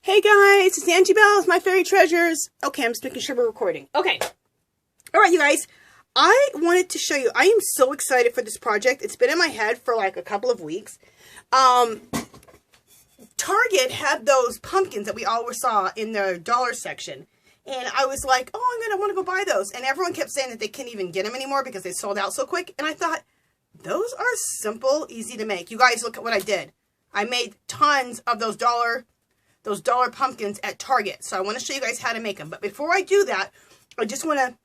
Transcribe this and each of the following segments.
Hey guys, it's Angie Bell's My Fairy Treasures. Okay, I'm just making sure we're recording. Okay. Alright, you guys. I wanted to show you, I am so excited for this project. It's been in my head for like a couple of weeks. Target had those pumpkins that we always saw in their dollar section. And I was like, oh, I want to go buy those. And everyone kept saying that they couldn't even get them anymore because they sold out so quick. And I thought, those are simple, easy to make. You guys, look at what I did. I made tons of those dollar pumpkins at Target. So I want to show you guys how to make them. But before I do that, I just want to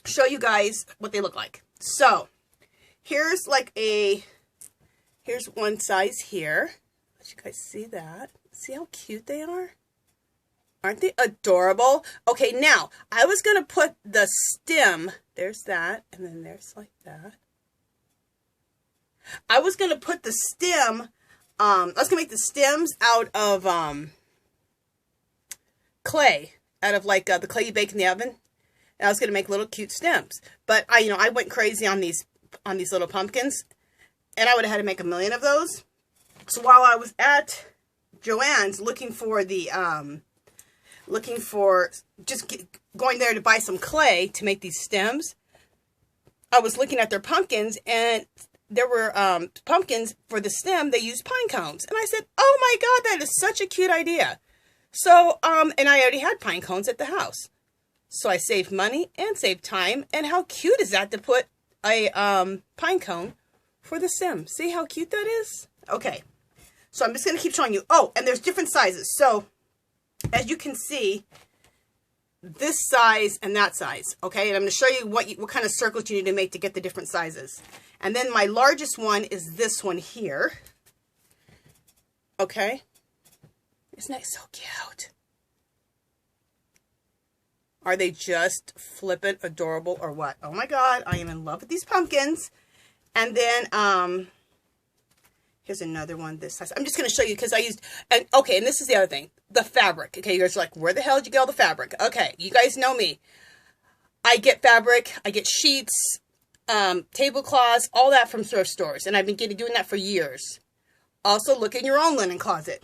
show you guys what they look like. So here's here's one size here. Let you guys see that. See how cute they are? Aren't they adorable? Okay, now I was going to put the stem. There's that. And then there's like that. I was going to put the stem. I was going to make the stems out of clay, out of like the clay you bake in the oven. And I was going to make little cute stems, but I went crazy on these little pumpkins, and I would have had to make a million of those. So while I was at Joann's looking for going there to buy some clay to make these stems, I was looking at their pumpkins, and there were pumpkins for the stem. They used pine cones, and I said, "Oh my God, that is such a cute idea." So, and I already had pine cones at the house. So I saved money and saved time. And how cute is that to put a pine cone for the stem? See how cute that is? Okay. So I'm just going to keep showing you. Oh, and there's different sizes. So as you can see, this size and that size. Okay. And I'm going to show you what kind of circles you need to make to get the different sizes. And then my largest one is this one here. Okay. Isn't that so cute? Are they just flippin' adorable or what? Oh my God, I am in love with these pumpkins. And then, here's another one this size. I'm just going to show you because I used, and okay, and this is the other thing. The fabric. Okay, you guys are like, where the hell did you get all the fabric? Okay, you guys know me. I get fabric, I get sheets, tablecloths, all that from thrift stores. And I've been doing that for years. Also, look in your own linen closet.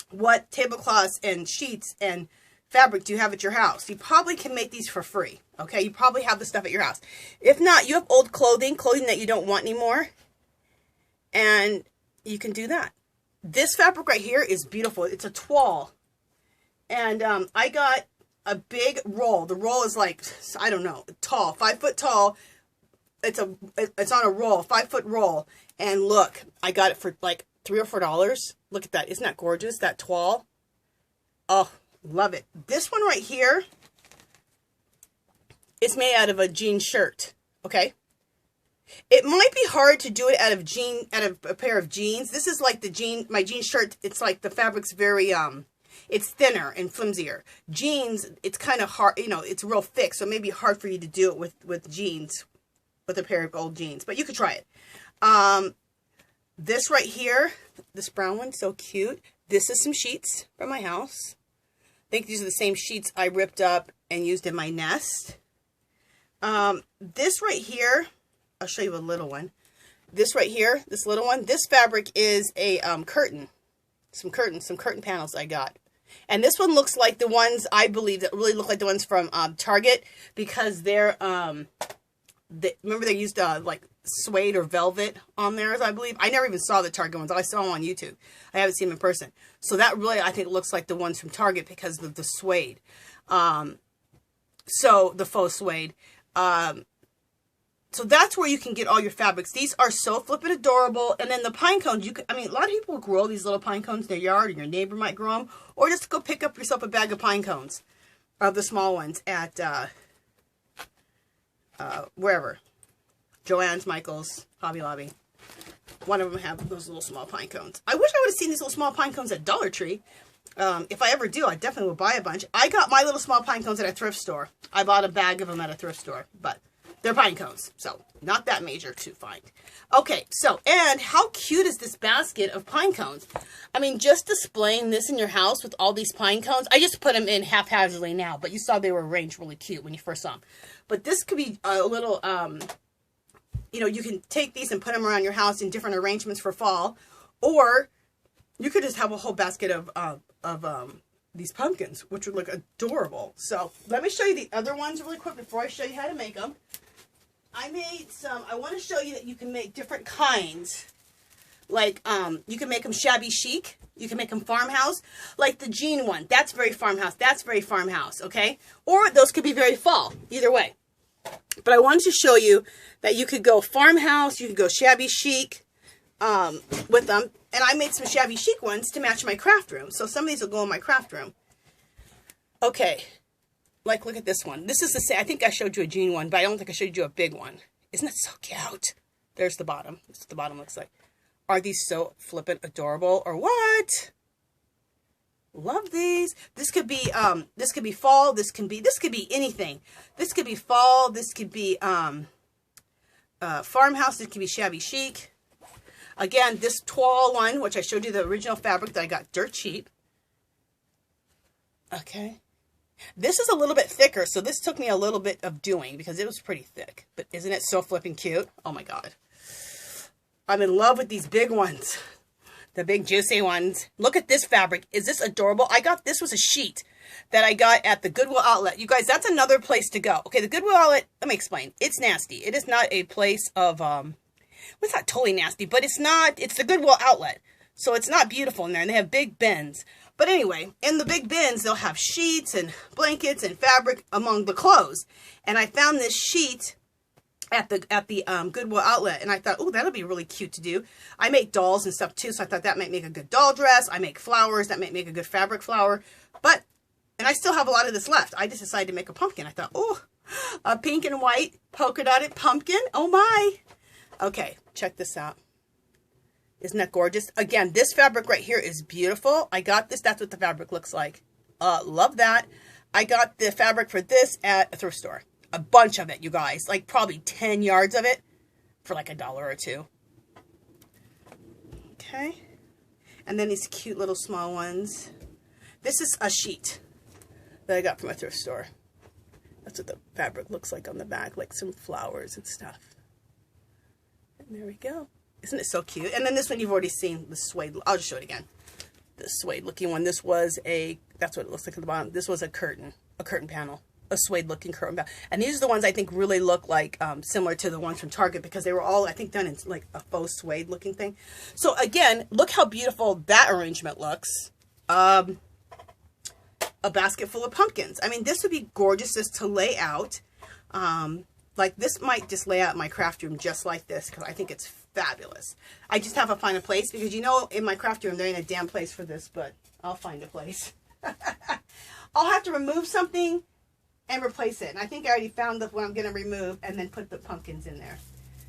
What tablecloths and sheets and fabric do you have at your house? You probably can make these for free. Okay, you probably have the stuff at your house. If not, you have old clothing that you don't want anymore, and you can do that. This fabric right here is beautiful. It's a toile, and I got a big roll. The roll is like, I don't know, tall, 5 foot tall. It's on a roll, 5 foot roll, and look, I got it for like $3 or $4. Look at that. Isn't that gorgeous? That toile. Oh, love it. This one right here is made out of a jean shirt. Okay. It might be hard to do it out of a pair of jeans. This is like my jean shirt. It's like the fabric's very, it's thinner and flimsier. Jeans, it's kind of hard, it's real thick. So it may be hard for you to do it with jeans, with a pair of old jeans, but you could try it. This right here, this brown one, so cute. This is some sheets from my house. I think these are the same sheets I ripped up and used in my nest. This right here, I'll show you a little one. This right here, this little one, this fabric is a curtain. Some curtain panels I got. And this one looks like the ones, I believe, that really look like the ones from Target, because they're, remember they used like suede or velvet on theirs, I believe. I never even saw the Target ones. I saw them on YouTube. I haven't seen them in person. So that really, I think, looks like the ones from Target because of the suede. So the faux suede. So that's where you can get all your fabrics. These are so flippin' adorable. And then the pine cones, a lot of people grow these little pine cones in their yard, or your neighbor might grow them. Or just go pick up yourself a bag of pine cones, the small ones at wherever. Joann's, Michael's, Hobby Lobby. One of them have those little small pine cones. I wish I would have seen these little small pine cones at Dollar Tree. If I ever do, I definitely will buy a bunch. I got my little small pine cones at a thrift store. I bought a bag of them at a thrift store, but they're pine cones, so not that major to find. Okay, so, and how cute is this basket of pine cones? I mean, just displaying this in your house with all these pine cones. I just put them in haphazardly now, but you saw they were arranged really cute when you first saw them. But this could be a little, you can take these and put them around your house in different arrangements for fall, or you could just have a whole basket of these pumpkins, which would look adorable. So let me show you the other ones really quick before I show you how to make them. I made some, I want to show you that you can make different kinds. Like, you can make them Shabby Chic. You can make them Farmhouse. Like the jean one. That's very Farmhouse. That's very Farmhouse, okay? Or those could be very fall. Either way. But I wanted to show you that you could go Farmhouse. You could go Shabby Chic with them. And I made some Shabby Chic ones to match my craft room. So some of these will go in my craft room. Okay. Like, look at this one. This is the same. I think I showed you a jean one, but I don't think I showed you a big one. Isn't it so cute? There's the bottom. This is what the bottom looks like. Are these so flippant adorable or what? Love these. This could be fall. This could be anything. This could be fall. This could be Farmhouse. This could be Shabby Chic. Again, this toile one, which I showed you the original fabric that I got dirt cheap. Okay. This is a little bit thicker, so this took me a little bit of doing because it was pretty thick. But isn't it so flipping cute? Oh my God. I'm in love with these big ones. The big juicy ones. Look at this fabric. Is this adorable? this was a sheet that I got at the Goodwill outlet. You guys, that's another place to go. Okay, the Goodwill outlet, let me explain. It's nasty. It is not a place of, well, it's not totally nasty, but it's the Goodwill outlet. So it's not beautiful in there, and they have big bins. But anyway, in the big bins, they'll have sheets and blankets and fabric among the clothes. And I found this sheet at the Goodwill outlet, and I thought, oh, that'll be really cute to do. I make dolls and stuff too, so I thought that might make a good doll dress. I make flowers, that might make a good fabric flower. And I still have a lot of this left. I just decided to make a pumpkin. I thought, oh, a pink and white polka dotted pumpkin. Oh my. Okay, check this out. Isn't that gorgeous? Again, this fabric right here is beautiful. I got this. That's what the fabric looks like. Love that. I got the fabric for this at a thrift store. A bunch of it, you guys. Like probably 10 yards of it for like $1 or $2. Okay. And then these cute little small ones. This is a sheet that I got from a thrift store. That's what the fabric looks like on the back. Like some flowers and stuff. And there we go. Isn't it so cute? And then this one you've already seen. The suede. I'll just show it again. The suede looking one. This was that's what it looks like at the bottom. This was a curtain panel. A suede looking curtain panel. And these are the ones I think really look like similar to the ones from Target because they were all, I think, done in like a faux suede looking thing. So again, look how beautiful that arrangement looks. A basket full of pumpkins. I mean, this would be gorgeous just to lay out. Like this might just lay out in my craft room just like this because I think it's fabulous. I just have to find a place because, you know, in my craft room there ain't a damn place for this, but I'll find a place. I'll have to remove something and replace it. And I think I already found what I'm going to remove and then put the pumpkins in there.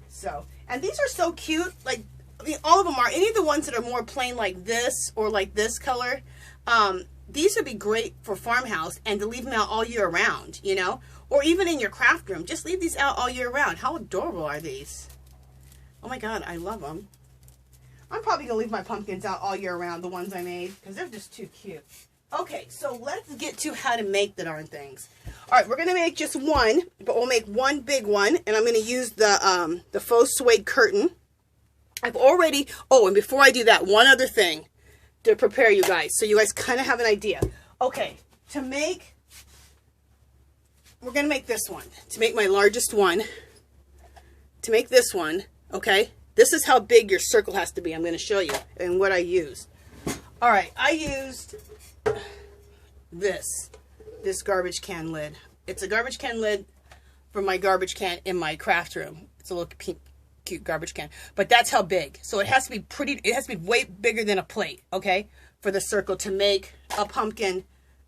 So, and these are so cute. Like, I mean, all of them are. Any of the ones that are more plain like this or like this color, these would be great for Farmhouse and to leave them out all year round, you know? Or even in your craft room. Just leave these out all year round. How adorable are these? Oh my God, I love them. I'm probably going to leave my pumpkins out all year round, the ones I made, because they're just too cute. Okay, so let's get to how to make the darn things. All right, we're going to make just one, but we'll make one big one, and I'm going to use the faux suede curtain. I've already, oh, and before I do that, one other thing to prepare you guys, so you guys kind of have an idea. Okay, we're going to make this one. To make my largest one, to make this one, okay, this is how big your circle has to be. I'm going to show you and what I used. All right, I used this garbage can lid. It's a garbage can lid for my garbage can in my craft room. It's a little pink, cute garbage can, but that's how big. So it has to be it has to be way bigger than a plate, okay, for the circle to make a pumpkin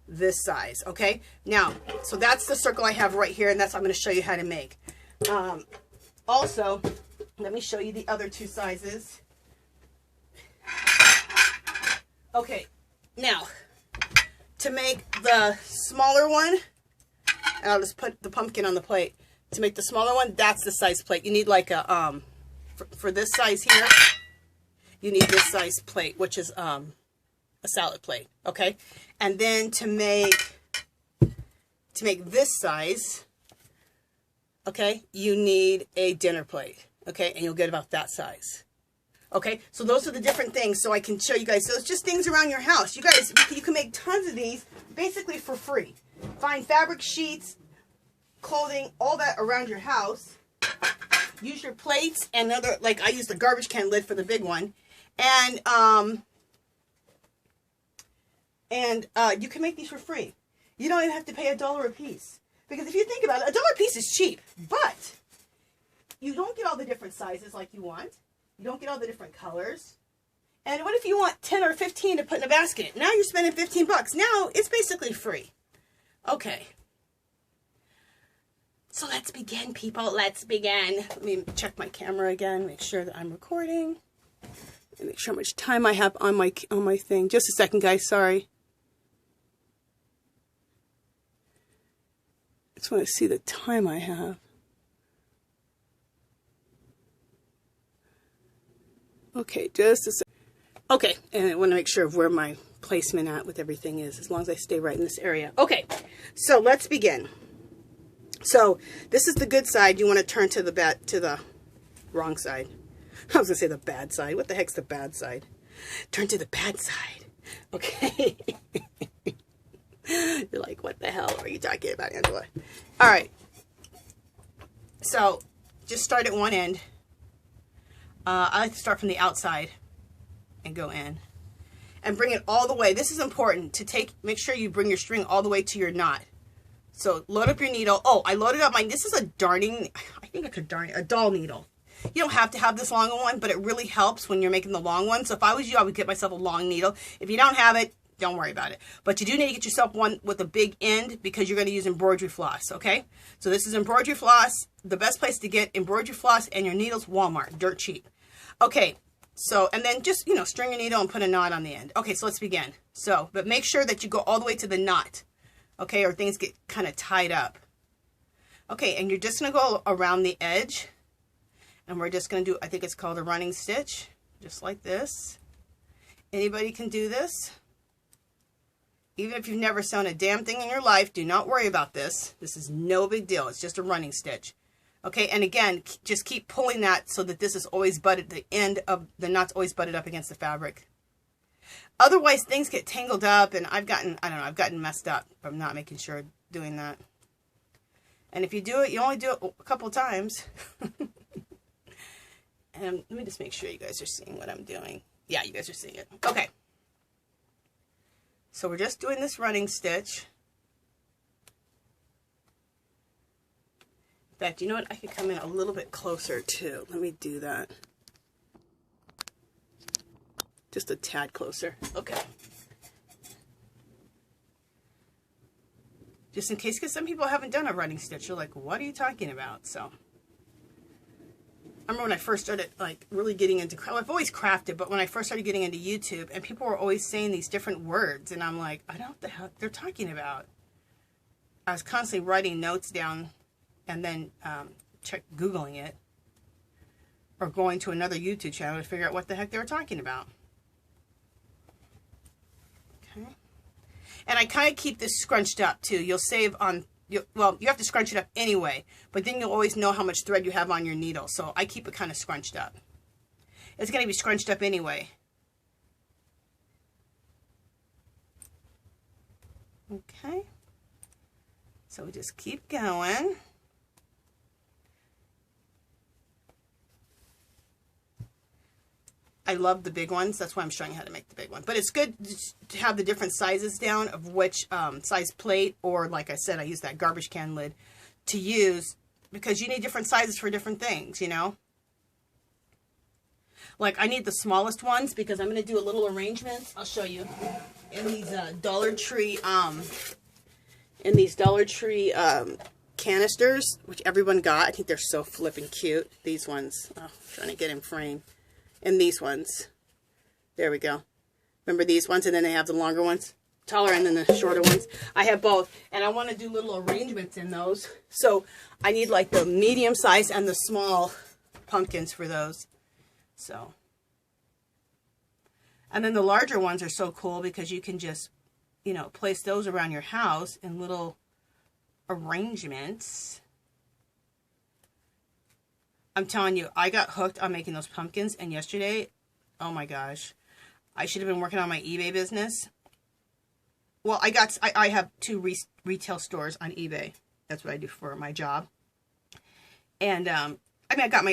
this size, okay? Now, so that's the circle I have right here, and that's what I'm going to show you how to make. Also, let me show you the other two sizes. Okay, now, to make the smaller one, and I'll just put the pumpkin on the plate. To make the smaller one, that's the size plate. You need like a, for this size here, you need this size plate, which is a salad plate, okay? And then to make this size, okay, you need a dinner plate, okay? And you'll get about that size. Okay, so those are the different things, so I can show you guys. So it's just things around your house. You guys, you can make tons of these basically for free. Find fabric sheets, clothing, all that around your house. Use your plates and other, like I use the garbage can lid for the big one. And you can make these for free. You don't even have to pay $1 a piece. Because if you think about it, $1 a piece is cheap, but you don't get all the different sizes like you want. You don't get all the different colors. And what if you want 10 or 15 to put in a basket? Now you're spending 15 bucks. Now it's basically free. Okay. So let's begin, people. Let's begin. Let me check my camera again. Make sure that I'm recording. And make sure how much time I have on my thing. Just a second, guys. Sorry. I just want to see the time I have. Okay, just a second. Okay, and I want to make sure of where my placement at with everything is, as long as I stay right in this area. Okay, so let's begin. So this is the good side. You want to turn to the wrong side. I was gonna say the bad side. What the heck's the bad side? Turn to the bad side. Okay. You're like, what the hell are you talking about, Angela? All right. So just start at one end. I like to start from the outside and go in and bring it all the way. This is important to make sure you bring your string all the way to your knot. So load up your needle. Oh, I loaded up mine. This is a darning, I think it's a doll needle. You don't have to have this long one, but it really helps when you're making the long one. So if I was you, I would get myself a long needle. If you don't have it, don't worry about it. But you do need to get yourself one with a big end because you're going to use embroidery floss, okay? So this is embroidery floss. The best place to get embroidery floss and your needles, Walmart, dirt cheap. Okay, so, and then just, string your needle and put a knot on the end. Okay, so let's begin. So, but make sure that you go all the way to the knot, okay, or things get kind of tied up. Okay, and you're just going to go around the edge, and we're just going to do, I think it's called a running stitch, just like this. Anybody can do this. Even if you've never sewn a damn thing in your life, do not worry about this. This is no big deal. It's just a running stitch. Okay, and again, just keep pulling that so that this is always butted, the end of the knot's always butted up against the fabric. Otherwise, things get tangled up, and I've gotten messed up from not making sure doing that. And if you do it, you only do it a couple times. And let me just make sure you guys are seeing what I'm doing. Yeah, you guys are seeing it. Okay. So we're just doing this running stitch. In fact, you know what? I could come in a little bit closer too. Let me do that. Just a tad closer. Okay. Just in case, because some people haven't done a running stitch. You're like, what are you talking about? So, I remember when I first started, like, really getting into, I've always crafted, but when I first started getting into YouTube, and people were always saying these different words, and I'm like, I don't know what the hell they're talking about. I was constantly writing notes down, and then Googling it, or going to another YouTube channel to figure out what the heck they were talking about. Okay. And I kind of keep this scrunched up, too. You'll save on, well, you have to scrunch it up anyway, but then you'll always know how much thread you have on your needle. So I keep it kind of scrunched up. It's going to be scrunched up anyway. Okay. So we just keep going. I love the big ones. That's why I'm showing you how to make the big one. But it's good to have the different sizes down of which size plate, or like I said, I use that garbage can lid to use, because you need different sizes for different things, you know. Like I need the smallest ones because I'm going to do a little arrangement. I'll show you in these Dollar Tree canisters, which everyone got. I think they're so flippin' cute. These ones. Oh, I'm trying to get in frame. And these ones. There we go. Remember these ones? And then they have the longer ones. Taller and then the shorter ones. I have both. And I want to do little arrangements in those. So I need like the medium size and the small pumpkins for those. So. And then the larger ones are so cool because you can just, you know, place those around your house in little arrangements. I'm telling you, I got hooked on making those pumpkins, and yesterday Oh my gosh. I should have been working on my eBay business. Well, I have two retail stores on eBay. That's what I do for my job. And, I mean, I got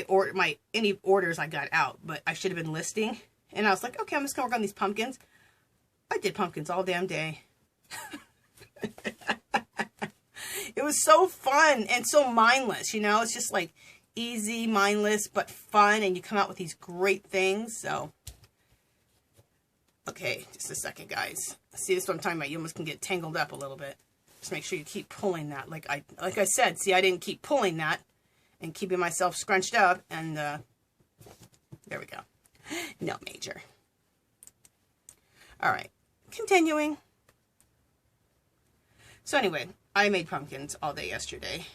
any orders I got out, but I should have been listing. And I was like, okay, I'm just going to work on these pumpkins. I did pumpkins all damn day. It was so fun and so mindless, you know. It's just like easy, mindless, but fun. And you come out with these great things. So, okay, just a second, guys. See, this is what I'm talking about. You almost can get tangled up a little bit. Just make sure you keep pulling that. Like I said, see, I didn't keep pulling that and keeping myself scrunched up. And there we go. No major. All right, continuing. So anyway, I made pumpkins all day yesterday.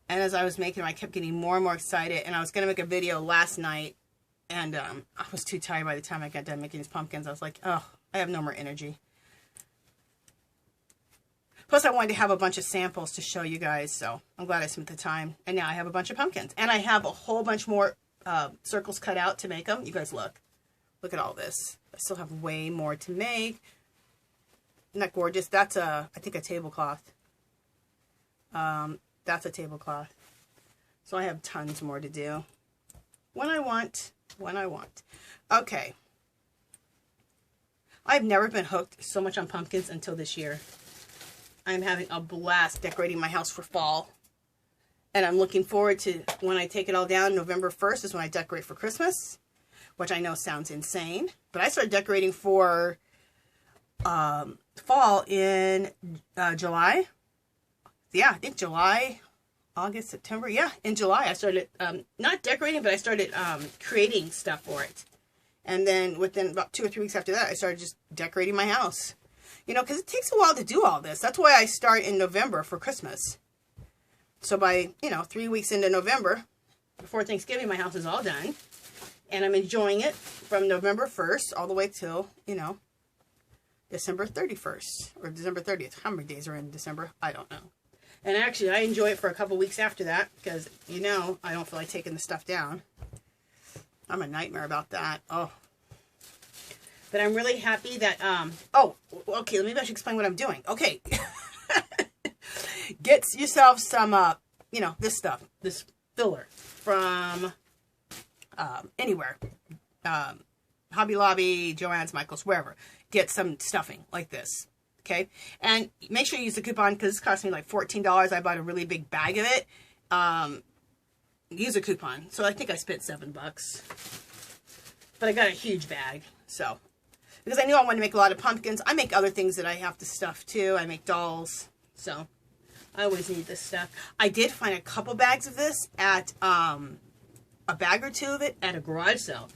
And as I was making them, I kept getting more and more excited. And I was going to make a video last night. And I was too tired by the time I got done making these pumpkins. I was like, oh, I have no more energy. Plus, I wanted to have a bunch of samples to show you guys. So I'm glad I spent the time. And now I have a bunch of pumpkins. And I have a whole bunch more circles cut out to make them. You guys look. Look at all this. I still have way more to make. Isn't that gorgeous? That's I think a tablecloth. That's a tablecloth. So I have tons more to do. When I want. Okay. I've never been hooked so much on pumpkins until this year. I'm having a blast decorating my house for fall. And I'm looking forward to when I take it all down. November 1st is when I decorate for Christmas. Which I know sounds insane. But I started decorating for fall in July. Yeah, I think July, August, September. Yeah, in July I started not decorating, but I started creating stuff for it. And then within about 2 or 3 weeks after that, I started just decorating my house. You know, because it takes a while to do all this. That's why I start in November for Christmas. So by, 3 weeks into November, before Thanksgiving, my house is all done. And I'm enjoying it from November 1st all the way till, December 31st or December 30th. How many days are in December? I don't know. And actually, I enjoy it for a couple weeks after that because, I don't feel like taking the stuff down. I'm a nightmare about that. Oh. But I'm really happy that, oh, okay, let me actually explain what I'm doing. Okay. Get yourself some, this stuff, this filler from anywhere. Hobby Lobby, Joann's, Michael's, wherever. Get some stuffing like this. Okay. And make sure you use the coupon because this cost me like $14. I bought a really big bag of it. Use a coupon. So I think I spent $7. But I got a huge bag. So, because I knew I wanted to make a lot of pumpkins. I make other things that I have to stuff too. I make dolls. So, I always need this stuff. I did find a couple bags of this at, a bag or two of it at a garage sale.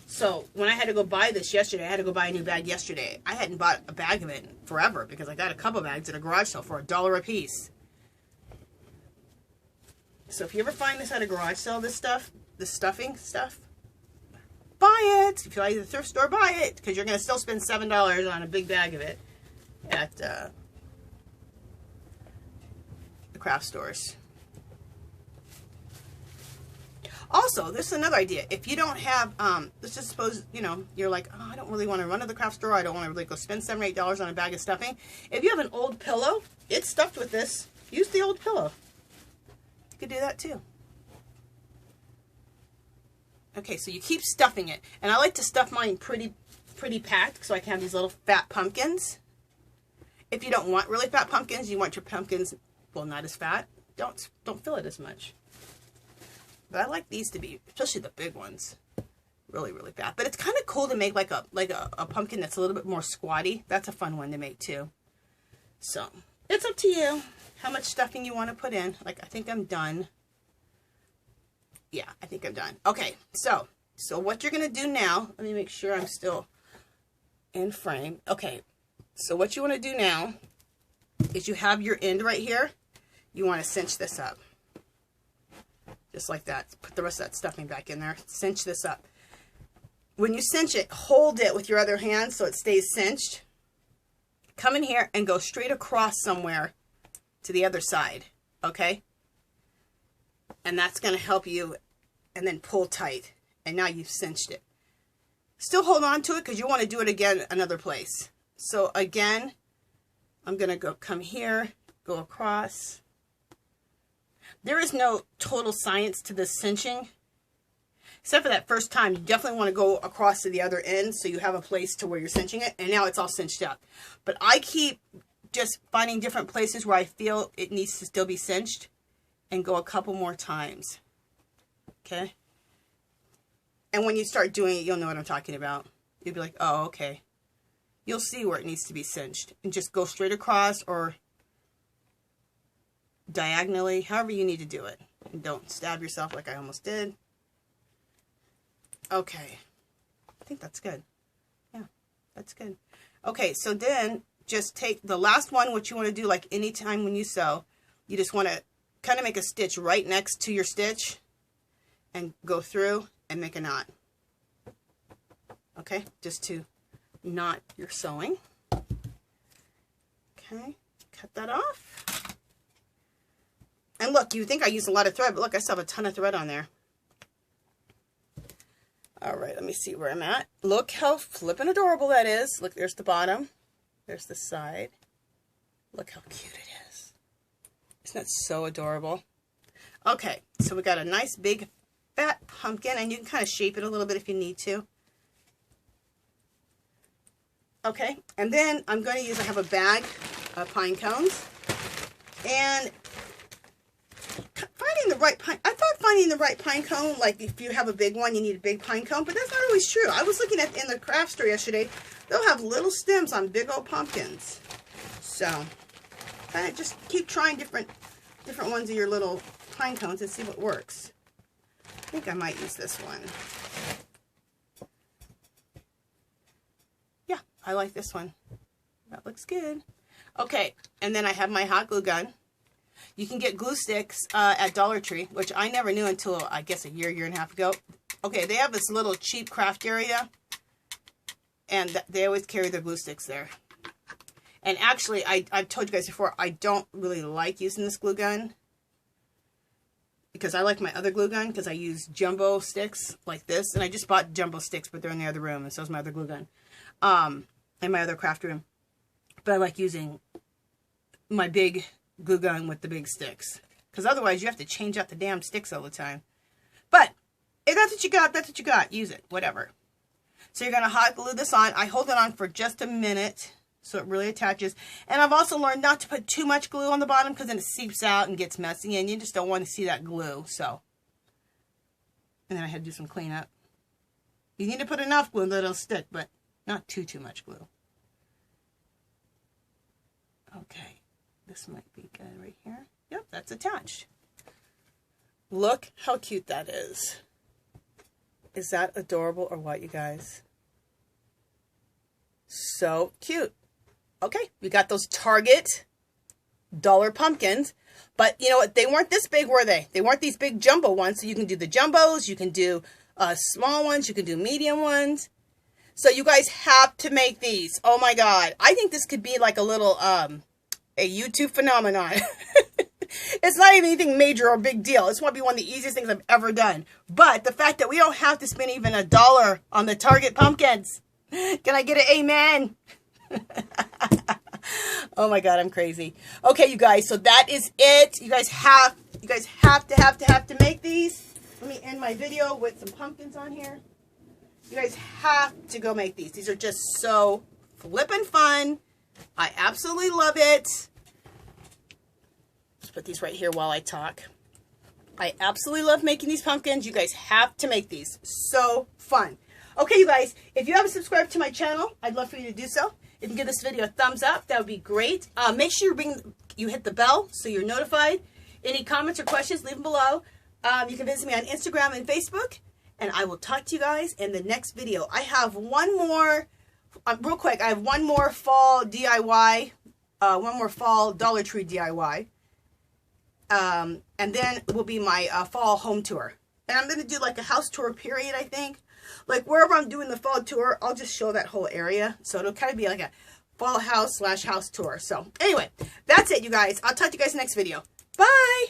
So, when I had to go buy this yesterday, I had to go buy a new bag yesterday. I hadn't bought a bag of it forever because I got a couple bags at a garage sale for $1 a piece. So, if you ever find this at a garage sale, this stuff, the stuffing stuff, buy it. If you like the thrift store, buy it because you're going to still spend $7 on a big bag of it at the craft stores. Also, this is another idea. If you don't have, let's just suppose, you're like, oh, I don't really want to run to the craft store. I don't want to really go spend $7 or $8 on a bag of stuffing. If you have an old pillow, it's stuffed with this. Use the old pillow. You could do that too. Okay, so you keep stuffing it. And I like to stuff mine pretty packed so I can have these little fat pumpkins. If you don't want really fat pumpkins, you want your pumpkins, well, not as fat. Don't fill it as much. But I like these to be, especially the big ones, really, really fat. But it's kind of cool to make like a pumpkin that's a little bit more squatty. That's a fun one to make too. So, it's up to you how much stuffing you want to put in. Like, I think I'm done. Yeah, I think I'm done. Okay, so what you're going to do now, let me make sure I'm still in frame. Okay, so what you want to do now is you have your end right here. You want to cinch this up. Just like that. Put the rest of that stuffing back in there. Cinch this up. When you cinch it, hold it with your other hand so it stays cinched. Come in here and go straight across somewhere to the other side. Okay? And that's going to help you. And then pull tight. And now you've cinched it. Still hold on to it because you want to do it again another place. So again, I'm going to come here, go across. There is no total science to this cinching. Except for that first time, you definitely want to go across to the other end so you have a place to where you're cinching it. And now it's all cinched up. But I keep just finding different places where I feel it needs to still be cinched and go a couple more times. Okay? And when you start doing it, you'll know what I'm talking about. You'll be like, oh, okay. You'll see where it needs to be cinched. And just go straight across or diagonally, however you need to do it. And don't stab yourself like I almost did. Okay. I think that's good. Yeah, that's good. Okay, so then just take the last one, what you want to do, like anytime when you sew, you just want to kind of make a stitch right next to your stitch and go through and make a knot. Okay, just to knot your sewing. Okay, cut that off. And look, you think I used a lot of thread, but look, I still have a ton of thread on there. All right, let me see where I'm at. Look how flippin' adorable that is. Look, there's the bottom. There's the side. Look how cute it is. Isn't that so adorable? Okay, so we got a nice big fat pumpkin, and you can kind of shape it a little bit if you need to. Okay, and then I'm going to use, I have a bag of pine cones, and finding the right pine, I thought finding the right pine cone, like if you have a big one, you need a big pine cone, but that's not always true. I was looking at in the craft store yesterday, they'll have little stems on big old pumpkins. So, kind of just keep trying different ones of your little pine cones and see what works. I think I might use this one. Yeah, I like this one. That looks good. Okay, and then I have my hot glue gun. You can get glue sticks at Dollar Tree, which I never knew until, I guess, a year and a half ago. Okay, they have this little cheap craft area, and they always carry their glue sticks there. And actually, I've told you guys before, I don't really like using this glue gun, because I like my other glue gun, because I use jumbo sticks like this, and I just bought jumbo sticks, but they're in the other room, and so is my other glue gun, in my other craft room. But I like using my big glue gun with the big sticks, because otherwise you have to change out the damn sticks all the time. But if that's what you got, that's what you got. Use it, whatever. So you're going to hot glue this on. I hold it on for just a minute so it really attaches. And I've also learned not to put too much glue on the bottom, because then it seeps out and gets messy, and you just don't want to see that glue. So, and then I had to do some cleanup. You need to put enough glue that it'll stick, but not too much glue. Okay. This might be good right here. Yep, that's attached. Look how cute that is. Is that adorable or what, you guys? So cute. Okay, we got those Target dollar pumpkins. But you know what? They weren't this big, were they? They weren't these big jumbo ones. So you can do the jumbos. You can do small ones. You can do medium ones. So you guys have to make these. Oh my God. I think this could be like a little... a YouTube phenomenon. It's not even anything major or big deal. It's want to be one of the easiest things I've ever done. But the fact that we don't have to spend even $1 on the Target pumpkins. Can I get an amen? Oh my God, I'm crazy. Okay, you guys, so that is it. You guys have to make these. Let me end my video with some pumpkins on here. You guys have to go make these. These are just so flippin' fun. I absolutely love it. Let's put these right here while I talk. I absolutely love making these pumpkins. You guys have to make these. So fun. Okay, you guys, if you haven't subscribed to my channel, I'd love for you to do so. If you can give this video a thumbs up, that would be great. Make sure you hit the bell so you're notified. Any comments or questions, leave them below. You can visit me on Instagram and Facebook. And I will talk to you guys in the next video. I have one more... real quick, I have one more fall DIY, one more fall Dollar Tree DIY, and then will be my fall home tour. And I'm going to do like a house tour period, I think. Like wherever I'm doing the fall tour, I'll just show that whole area. So it'll kind of be like a fall house / house tour. So anyway, that's it, you guys. I'll talk to you guys next video. Bye!